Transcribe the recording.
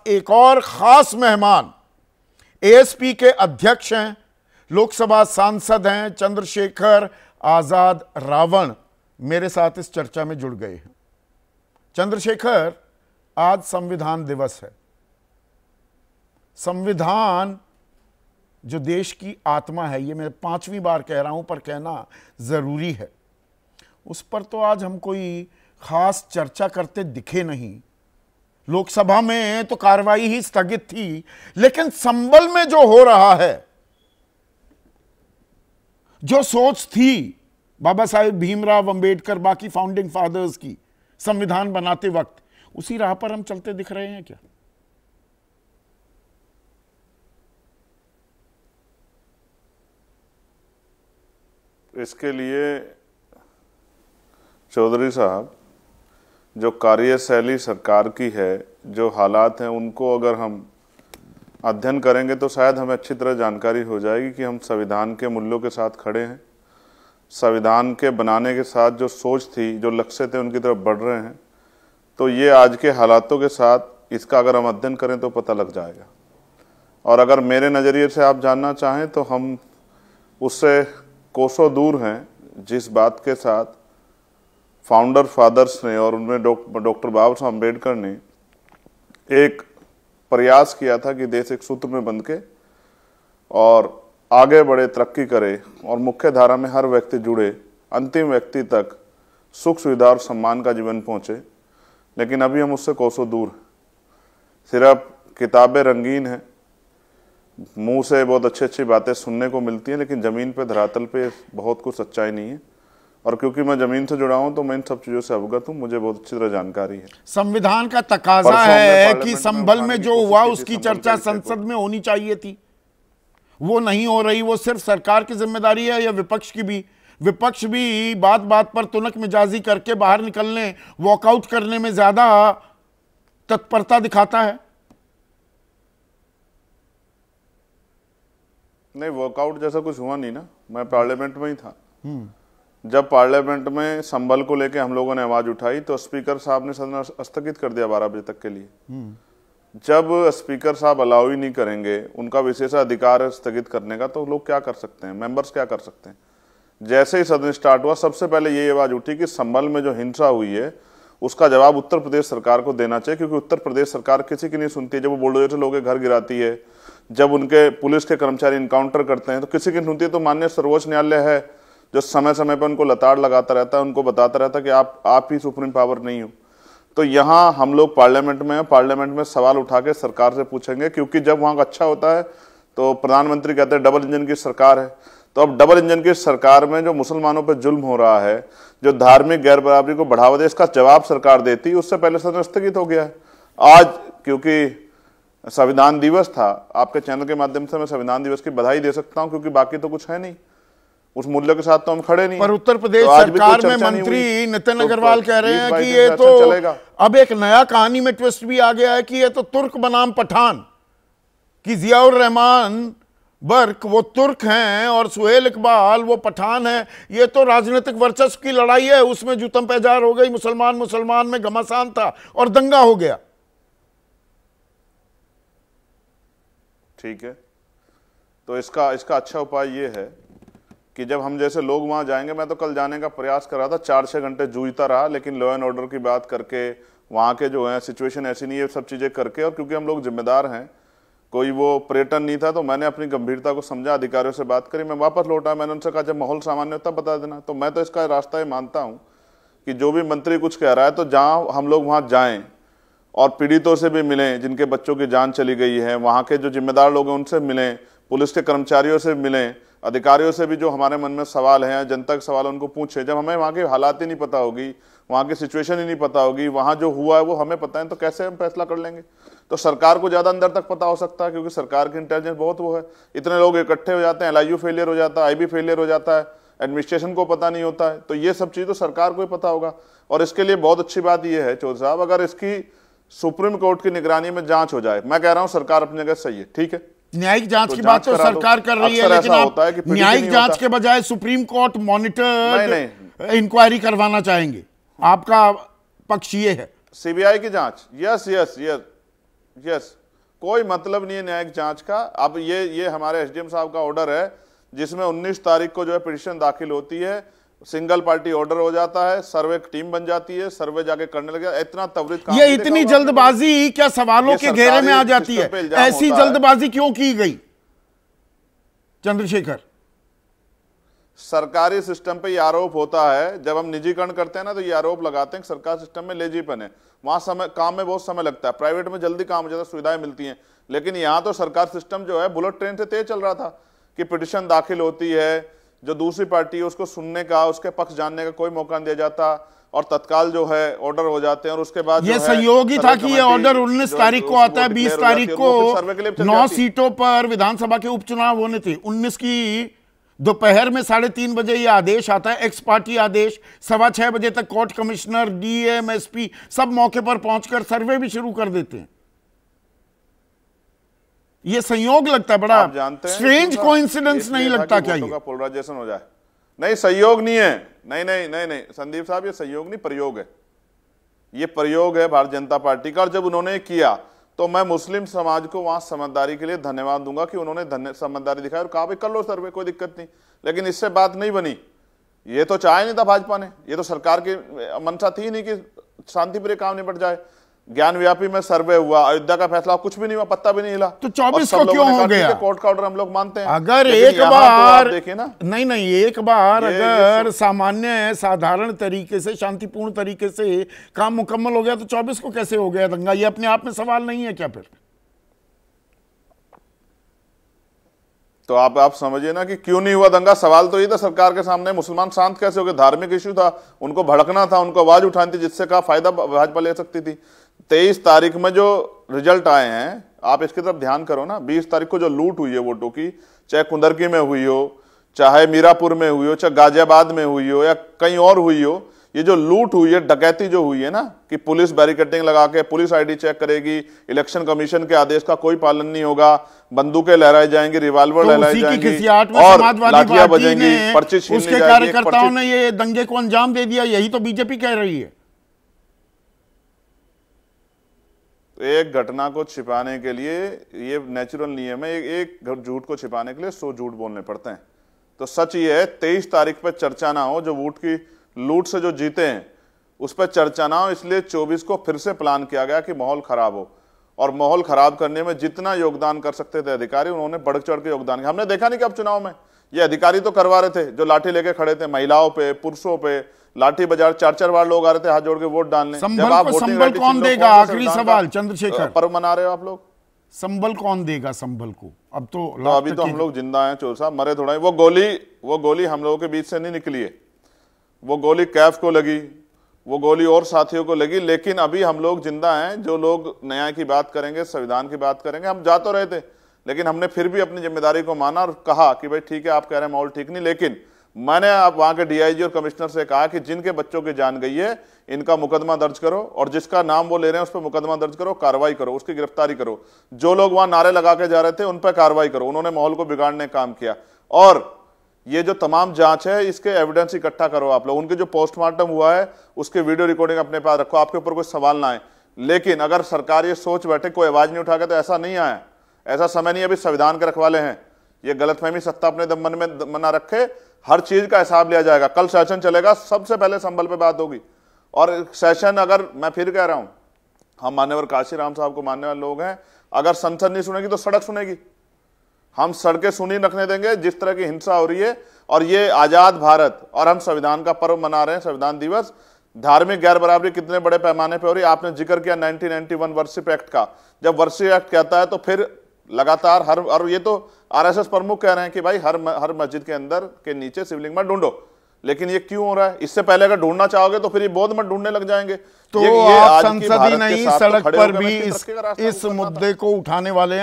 एक और खास मेहमान एएसपी के अध्यक्ष हैं, लोकसभा सांसद हैं चंद्रशेखर आजाद रावण, मेरे साथ इस चर्चा में जुड़ गए हैं। चंद्रशेखर, आज संविधान दिवस है। संविधान जो देश की आत्मा है, ये मैं 5वीं बार कह रहा हूं पर कहना जरूरी है, उस पर तो आज हम कोई खास चर्चा करते दिखे नहीं। लोकसभा में तो कार्रवाई ही स्थगित थी, लेकिन संबल में जो हो रहा है, जो सोच थी बाबा साहेब भीमराव अंबेडकर, बाकी फाउंडिंग फादर्स की संविधान बनाते वक्त, उसी राह पर हम चलते दिख रहे हैं क्या? इसके लिए चौधरी साहब, जो कार्यशैली सरकार की है, जो हालात हैं, उनको अगर हम अध्ययन करेंगे तो शायद हमें अच्छी तरह जानकारी हो जाएगी कि हम संविधान के मूल्यों के साथ खड़े हैं। संविधान के बनाने के साथ जो सोच थी, जो लक्ष्य थे, उनकी तरफ बढ़ रहे हैं। तो ये आज के हालातों के साथ इसका अगर हम अध्ययन करें तो पता लग जाएगा। और अगर मेरे नज़रिए से आप जानना चाहें तो हम उससे कोसों दूर हैं जिस बात के साथ फाउंडर फादर्स ने और उनमें डॉक्टर बाबा साहब अम्बेडकर ने एक प्रयास किया था कि देश एक सूत्र में बंध के और आगे बढ़े, तरक्की करे और मुख्य धारा में हर व्यक्ति जुड़े, अंतिम व्यक्ति तक सुख सुविधा और सम्मान का जीवन पहुंचे। लेकिन अभी हम उससे कोसों दूर हैं। सिर्फ किताबें रंगीन हैं, मुंह से बहुत अच्छी अच्छी बातें सुनने को मिलती हैं, लेकिन ज़मीन पे, धरातल पे बहुत कुछ सच्चाई नहीं है। और क्योंकि मैं जमीन से जुड़ा हूं तो मैं इन सब चीजों से अवगत हूं, मुझे बहुत अच्छी तरह जानकारी है। संविधान का तकाजा है कि संभल में जो हुआ उसकी चर्चा संसद में होनी चाहिए थी, वो नहीं हो रही। वो सिर्फ सरकार की जिम्मेदारी है या विपक्ष की भी? विपक्ष भी बात बात पर तुनक मिजाजी करके बाहर निकलने, वॉकआउट करने में ज्यादा तत्परता दिखाता है। नहीं, वॉकआउट जैसा कुछ हुआ नहीं ना, मैं पार्लियामेंट में ही था। जब पार्लियामेंट में संबल को लेके हम लोगों ने आवाज उठाई तो स्पीकर साहब ने सदन स्थगित कर दिया 12 बजे तक के लिए। जब स्पीकर साहब अलाउ ही नहीं करेंगे, उनका विशेष अधिकार है स्थगित करने का, तो लोग क्या कर सकते हैं, मेंबर्स क्या कर सकते हैं? जैसे ही सदन स्टार्ट हुआ, सबसे पहले ये आवाज उठी कि संबल में जो हिंसा हुई है उसका जवाब उत्तर प्रदेश सरकार को देना चाहिए, क्योंकि उत्तर प्रदेश सरकार किसी की नहीं सुनती है। जब वो बुलडोजर से लोगों के घर गिराती है, जब उनके पुलिस के कर्मचारी इनकाउंटर करते हैं, तो किसी की नहीं सुनती है। तो माननीय सर्वोच्च न्यायालय है जो समय समय पर उनको लताड़ लगाता रहता है, उनको बताता रहता है कि आप ही सुप्रीम पावर नहीं हो। तो यहाँ हम लोग पार्लियामेंट में हैं, पार्लियामेंट में सवाल उठा के सरकार से पूछेंगे, क्योंकि जब वहाँ का अच्छा होता है तो प्रधानमंत्री कहते हैं डबल इंजन की सरकार है। तो अब डबल इंजन की सरकार में जो मुसलमानों पर जुल्म हो रहा है, जो धार्मिक गैर बराबरी को बढ़ावा दे, इसका जवाब सरकार देती, उससे पहले सदन स्थगित हो गया है। आज क्योंकि संविधान दिवस था, आपके चैनल के माध्यम से मैं संविधान दिवस की बधाई दे सकता हूं, क्योंकि बाकी तो कुछ है नहीं, उस मूल्य के साथ तो हम खड़े नहीं। पर उत्तर प्रदेश सरकार में मंत्री नितिन अग्रवाल कह रहे हैं कि ये तो अब एक नया कहानी में ट्विस्ट भी आ गया है कि ये तो तुर्क बनाम पठान, कि जियाउर रहमान बर्क वो तुर्क हैं और सुहेल इकबाल वो पठान है। ये तो राजनीतिक वर्चस्व की लड़ाई है, उसमें जुतम पैजार हो गई, मुसलमान में घमासान था और दंगा हो गया। ठीक है, तो इसका अच्छा उपाय ये है कि जब हम जैसे लोग वहां जाएंगे, मैं तो कल जाने का प्रयास कर रहा था, 4-6 घंटे जूझता रहा, लेकिन लॉ एंड ऑर्डर की बात करके, वहाँ के जो है सिचुएशन ऐसी नहीं है, सब चीज़ें करके, और क्योंकि हम लोग जिम्मेदार हैं, कोई वो पर्यटन नहीं था, तो मैंने अपनी गंभीरता को समझा, अधिकारियों से बात करी, मैं वापस लौटा। मैंने उनसे कहा जब माहौल सामान्य होता बता देना। तो मैं तो इसका रास्ता ये मानता हूँ कि जो भी मंत्री कुछ कह रहा है, तो जहाँ हम लोग वहाँ जाएँ और पीड़ितों से भी मिलें, जिनके बच्चों की जान चली गई है, वहाँ के जो जिम्मेदार लोग हैं उनसे मिलें, पुलिस के कर्मचारियों से मिलें, अधिकारियों से भी जो हमारे मन में सवाल हैं, जनता के सवाल उनको पूछें। जब हमें वहाँ की हालात ही नहीं पता होगी, वहाँ की सिचुएशन ही नहीं पता होगी, वहाँ जो हुआ है वो हमें पता है, तो कैसे हम फैसला कर लेंगे? तो सरकार को ज़्यादा अंदर तक पता हो सकता है, क्योंकि सरकार की इंटेलिजेंस बहुत वो है। इतने लोग इकट्ठे हो जाते हैं, LIU फेलियर हो जाता है, IB फेलियर हो जाता है, एडमिनिस्ट्रेशन को पता नहीं होता है, तो ये सब चीज़ तो सरकार को ही पता होगा। और इसके लिए बहुत अच्छी बात यह है चौधरी साहब, अगर इसकी सुप्रीम कोर्ट की निगरानी में जांच हो जाए, मैं कह रहा हूं सरकार अपनी जगह सही है, ठीक है, न्यायिक जांच की बात तो सरकार कर रही है, लेकिन आप न्यायिक जांच के बजाय सुप्रीम कोर्ट मॉनिटर इंक्वायरी करवाना चाहेंगे। आपका पक्ष ये है? CBI की जांच, यस, यस, कोई मतलब नहीं है न्यायिक जांच का। अब ये हमारे एसडीएम साहब का ऑर्डर है जिसमें 19 तारीख को जो है पिटीशन दाखिल होती है, सिंगल पार्टी ऑर्डर हो जाता है, सर्वे टीम बन जाती है, सर्वे जाके करने लगे। इतना त्वरित काम, ये इतनी जल्दबाजी क्या सवालों के घेरे में आ जाती है? ऐसी जल्दबाजी क्यों की गई चंद्रशेखर? सरकारी सिस्टम पे ये आरोप होता है, जब हम निजीकरण करते हैं ना तो ये आरोप लगाते हैं कि सरकार सिस्टम में लेजीपन है, वहां समय काम में बहुत समय लगता है, प्राइवेट में जल्दी काम हो जाता है, सुविधाएं मिलती हैं। लेकिन यहां तो सरकार सिस्टम जो है बुलेट ट्रेन से तेज चल रहा था कि पिटीशन दाखिल होती है, जो दूसरी पार्टी है उसको सुनने का, उसके पक्ष जानने का कोई मौका नहीं दिया जाता और तत्काल जो है ऑर्डर हो जाते हैं। और उसके बाद ये संयोग ही था कि ये ऑर्डर 19 तारीख को आता है, 20 तारीख को 9 सीटों पर विधानसभा के उपचुनाव होने थे, 19 की दोपहर में 3:30 बजे ये आदेश आता है, एक्स पार्टी आदेश। 6:15 बजे तक कोर्ट कमिश्नर, डीएम, एसपी सब मौके पर पहुंचकर सर्वे भी शुरू कर देते हैं। ये संयोग लगता है, बड़ा स्ट्रेंज कोइंसिडेंस नहीं लगता क्या ये? पोलराइजेशन हो जाए। नहीं, संयोग नहीं है, नहीं संदीप साहब, ये संयोग नहीं, प्रयोग है। ये प्रयोग है भारतीय जनता पार्टी का। और जब उन्होंने किया तो मैं मुस्लिम समाज को वहां समझदारी के लिए धन्यवाद दूंगा कि उन्होंने समझदारी दिखाई और कहा भाई कर लो सर्वे, कोई दिक्कत नहीं। लेकिन इससे बात नहीं बनी। ये तो चाहे नहीं था भाजपा ने, ये तो सरकार की मंशा थी नहीं कि शांतिप्रिय काम निपट जाए। ज्ञान व्यापी में सर्वे हुआ, अयोध्या का फैसला कुछ भी नहीं हुआ, पत्ता भी नहीं हिला। तो 24 को क्यों हो गया? कोर्ट का ऑर्डर हम लोग मानते हैं। अगर एक बार तो देखिए ना, नहीं एक बार अगर सामान्य साधारण तरीके से, शांतिपूर्ण तरीके से काम मुकम्मल हो गया तो 24 को कैसे हो गया दंगा? ये अपने आप में सवाल नहीं है क्या फिर? तो आप समझिए ना कि क्यों नहीं हुआ दंगा। सवाल तो ये था सरकार के सामने, मुसलमान शांत कैसे हो गए? धार्मिक इश्यू था, उनको भड़कना था, उनको आवाज उठानी थी, जिससे का फायदा भाजपा ले सकती थी। 23 तारीख में जो रिजल्ट आए हैं, आप इसकी तरफ ध्यान करो ना। 20 तारीख को जो लूट हुई है वोटों की, चाहे कुंदरकी में हुई हो, चाहे मीरापुर में हुई हो, चाहे गाजियाबाद में हुई हो या कहीं और हुई हो, ये जो लूट हुई है, डकैती जो हुई है ना, कि पुलिस बैरिकेडिंग लगा के पुलिस आईडी चेक करेगी, इलेक्शन कमीशन के आदेश का कोई पालन नहीं होगा, बंदूकें लहराई जाएंगी, रिवॉल्वर लहराई जाएंगी और लाठियां बजेंगी, पर्ची छीन ली जाएगी। उसके कार्यकर्ताओं ने ये दंगे को अंजाम दे दिया, यही तो बीजेपी कह रही है। एक घटना को छिपाने के लिए, ये नेचुरल नियम है, एक झूठ को छिपाने के लिए 100 झूठ बोलने पड़ते हैं। तो सच ये है, 23 तारीख पर चर्चा ना हो, जो वोट की लूट से जो जीते हैं उस पर चर्चा ना हो, इसलिए 24 को फिर से प्लान किया गया कि माहौल खराब हो। और माहौल खराब करने में जितना योगदान कर सकते थे अधिकारी, उन्होंने बढ़ चढ़ के योगदान किया। हमने देखा नहीं कि अब चुनाव में ये अधिकारी तो करवा रहे थे, जो लाठी लेके खड़े थे, महिलाओं पे, पुरुषों पे लाठी बजा, 4-4 बार लोग आ रहे थे हाथ जोड़ के वोट डालने। जब आप संबल कौन देगा? आखिरी सवाल चंद्रशेखर, पर्व मना रहे हो आप लोग, संबल कौन देगा? संबल को अब तो अभी तो हम लोग जिंदा हैं, चोर साहब, मरे थोड़ा। वो गोली हम लोगों के बीच से नहीं निकली है, वो गोली कैफ को लगी, वो गोली और साथियों को लगी। लेकिन अभी हम लोग जिंदा हैं। जो लोग न्याय की बात करेंगे, संविधान की बात करेंगे, हम जा तो रहे थे, लेकिन हमने फिर भी अपनी जिम्मेदारी को माना और कहा कि भाई ठीक है, आप कह रहे हैं माहौल ठीक नहीं, लेकिन मैंने आप वहां के डीआईजी और कमिश्नर से कहा कि जिनके बच्चों की जान गई है, इनका मुकदमा दर्ज करो और जिसका नाम वो ले रहे हैं उस पर मुकदमा दर्ज करो, कार्रवाई करो, उसकी गिरफ्तारी करो। जो लोग वहां नारे लगा के जा रहे थे उन पर कार्रवाई करो। उन्होंने माहौल को बिगाड़ने का काम किया। और ये जो तमाम जांच है, इसके एविडेंस इकट्ठा करो आप लोग। उनके जो पोस्टमार्टम हुआ है उसके वीडियो रिकॉर्डिंग अपने पास रखो, आपके ऊपर कोई सवाल ना आए। लेकिन अगर सरकार ये सोच बैठे कोई आवाज नहीं उठा के, तो ऐसा नहीं आया, ऐसा समय नहीं। अभी संविधान के रखवाले हैं, ये गलतफहमी सत्ता अपने मन में बना रखे, हर चीज का हिसाब लिया जाएगा। कल सेशन चलेगा, सबसे पहले संबल पे बात होगी। और सेशन, अगर मैं फिर कह रहा हूं, हम मान्यवर काशीराम साहब को मानने वाले लोग हैं, अगर संसद नहीं सुनेगी तो सड़क सुनेगी। हम सड़कें सुनी रखने देंगे जिस तरह की हिंसा हो रही है। और ये आजाद भारत और हम संविधान का पर्व मना रहे हैं, संविधान दिवस। धार्मिक गैर बराबरी कितने बड़े पैमाने पर हो रही है। आपने जिक्र किया 1991 वर्शिप एक्ट का। जब वर्शिप एक्ट कहता है तो फिर लगातार हर, और ये तो आरएसएस प्रमुख कह रहे हैं कि भाई हर मस्जिद के अंदर के नीचे शिवलिंग मत ढूंढो। लेकिन ये क्यों हो रहा है? इससे पहले अगर ढूंढना चाहोगे तो फिर ये बौद्ध मत ढूंढने लग जाएंगे। तो ये आप संसद ही नहीं, सड़क पर भी इस मुद्दे को उठाने वाले हैं।